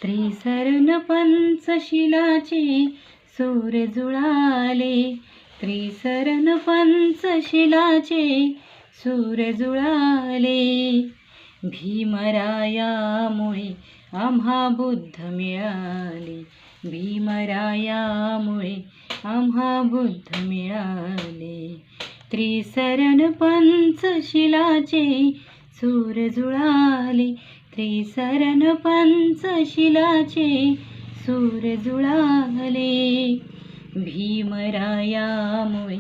त्रिसरण पंचशिलाचे सूर जुळाले, त्रिसरण पंचशिलाचे सूर जुळाले. भीमरायामुळे आम्हा बुद्ध मिळाले, भीमरायामुळे आम्हा बुद्ध मिळाले. त्रिसरण पंचशिलाचे सूर जुळाले, त्रिसरण पंचशिलाचे सूर जुळाले. भीमरायामुळे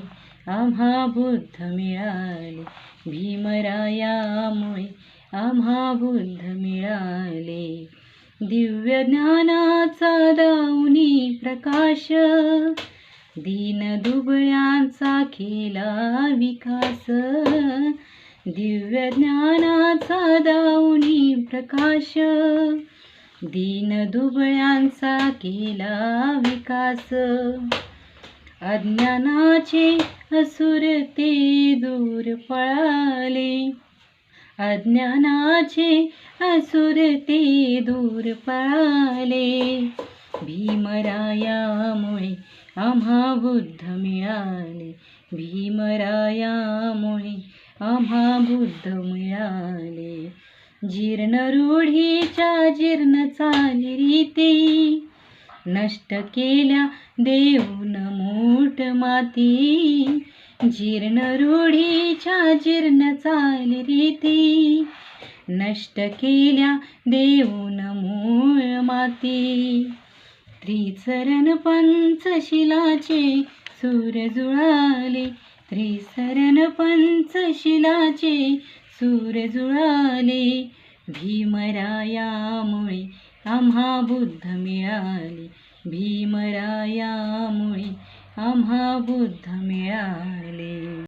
आम्हा बुद्ध मिळाले, भीमरायामुळे आम्हा बुद्ध मिळाले. दिव्य ज्ञानाचा दाऊनी प्रकाश, दीनदुबळ्यांचा केला विकास. दिव्य ज्ञानाचा दाऊनी प्रकाश, दीनदुबळ्यांचा केला विकास. अज्ञानाचे असुर ते दूर पळाले, अज्ञानाचे असुर ते दूर पळाले. भीमरायामुळे आम्हा बुद्ध मिळाले, भीमरायामुळे आम्हा बुद्ध मिळाले. जीर्ण रूढीच्या जीर्ण चालीरीती, नष्ट केल्या देऊन मूठ माती. जीर्ण रूढीच्या जीर्ण चालीरीती, नष्ट केल्या देऊन मूळ माती. त्रिसरण पंचशिलाचे सूर जुळाले, त्रिसरण पंचशिलाचे सूर जुळाले. भीमरायामुळे आम्हा बुद्ध मिळाले, भीमरायामुळे आम्हा बुद्ध मिळाले.